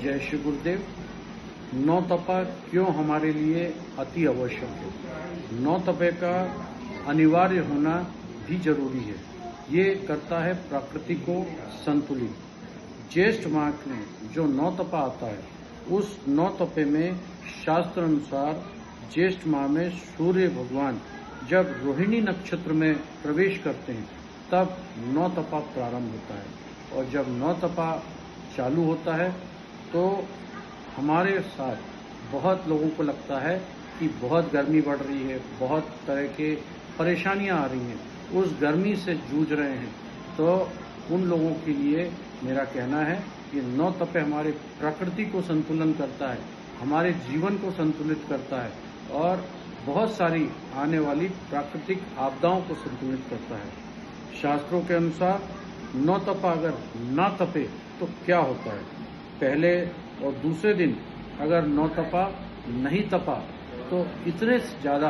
जय श्री गुरुदेव। नौ तपा क्यों हमारे लिए अति आवश्यक है? नौ तपे का अनिवार्य होना भी जरूरी है। ये करता है प्रकृति को संतुलित। ज्येष्ठ माह में जो नौ तपा आता है, उस नौ तपे में शास्त्र अनुसार ज्येष्ठ माह में सूर्य भगवान जब रोहिणी नक्षत्र में प्रवेश करते हैं, तब नौ तपा प्रारंभ होता है। और जब नौ तपा चालू होता है तो हमारे साथ बहुत लोगों को लगता है कि बहुत गर्मी बढ़ रही है, बहुत तरह के परेशानियां आ रही हैं, उस गर्मी से जूझ रहे हैं। तो उन लोगों के लिए मेरा कहना है कि नौ तपे हमारे प्रकृति को संतुलन करता है, हमारे जीवन को संतुलित करता है और बहुत सारी आने वाली प्राकृतिक आपदाओं को संतुलित करता है। शास्त्रों के अनुसार नौ तपा अगर ना तपे तो क्या होता है? पहले और दूसरे दिन अगर नौ तपा नहीं तपा तो इतने ज्यादा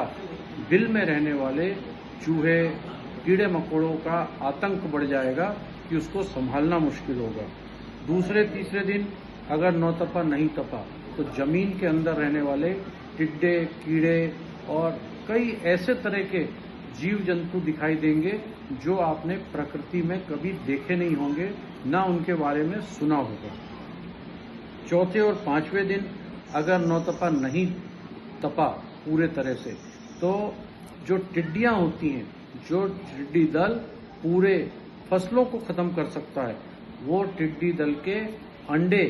बिल में रहने वाले चूहे, कीड़े मकोड़ों का आतंक बढ़ जाएगा कि उसको संभालना मुश्किल होगा। दूसरे तीसरे दिन अगर नौ तपा नहीं तपा तो जमीन के अंदर रहने वाले टिड्डे, कीड़े और कई ऐसे तरह के जीव जंतु दिखाई देंगे जो आपने प्रकृति में कभी देखे नहीं होंगे, ना उनके बारे में सुना होगा। चौथे और पांचवें दिन अगर नौ तपा नहीं तपा पूरे तरह से, तो जो टिड्डियां होती हैं, जो टिड्डी दल पूरे फसलों को खत्म कर सकता है, वो टिड्डी दल के अंडे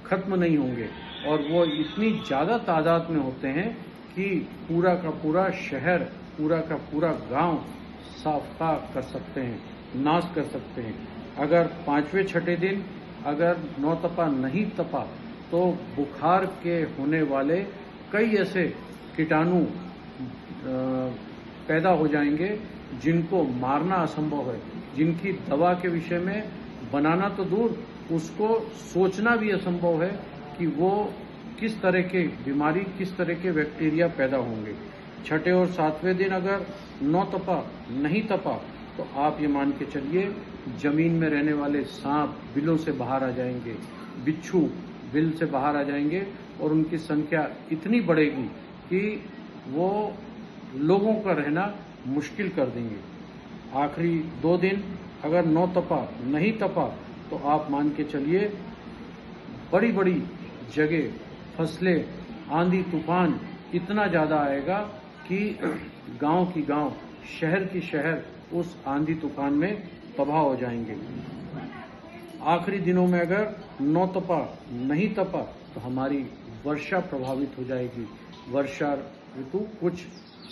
खत्म नहीं होंगे और वो इतनी ज्यादा तादाद में होते हैं कि पूरा का पूरा शहर, पूरा का पूरा गांव साफ कर सकते हैं, नाश कर सकते हैं। अगर पांचवें छठे दिन अगर नौ तपा नहीं तपा तो बुखार के होने वाले कई ऐसे कीटाणु पैदा हो जाएंगे जिनको मारना असंभव है, जिनकी दवा के विषय में बनाना तो दूर, उसको सोचना भी असंभव है कि वो किस तरह के बीमारी, किस तरह के बैक्टीरिया पैदा होंगे। छठे और सातवें दिन अगर नौ तपा नहीं तपा तो आप ये मान के चलिए जमीन में रहने वाले सांप बिलों से बाहर आ जाएंगे, बिच्छू बिल से बाहर आ जाएंगे और उनकी संख्या इतनी बढ़ेगी कि वो लोगों का रहना मुश्किल कर देंगे। आखिरी दो दिन अगर नौ तपा नहीं तपा तो आप मान के चलिए बड़ी बड़ी जगह फसलें, आंधी तूफान इतना ज्यादा आएगा कि गांव की गांव, शहर की शहर उस आंधी तूफान में तबाह हो जाएंगे। आखिरी दिनों में अगर नौ तपा नहीं तपा तो हमारी वर्षा प्रभावित हो जाएगी। वर्षा ऋतु कुछ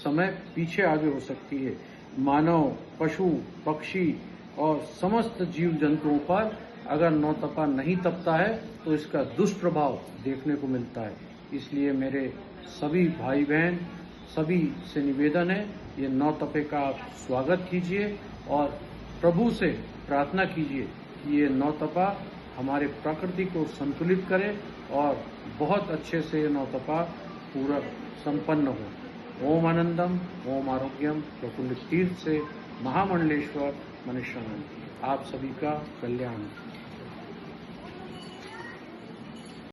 समय पीछे आगे हो सकती है। मानव, पशु, पक्षी और समस्त जीव जंतुओं पर अगर नौ तपा नहीं तपता है तो इसका दुष्प्रभाव देखने को मिलता है। इसलिए मेरे सभी भाई बहन सभी से निवेदन है, ये नौ तपे का आप स्वागत कीजिए और प्रभु से प्रार्थना कीजिए कि ये नौ तपा हमारे प्रकृति को संतुलित करे और बहुत अच्छे से ये नौ तपा पूरा संपन्न हो। ओम आनंदम, ओम आरोग्यम, प्रफुल्लित तीर्थ से महामंडलेश्वर मनीषानंद। आप सभी का कल्याण।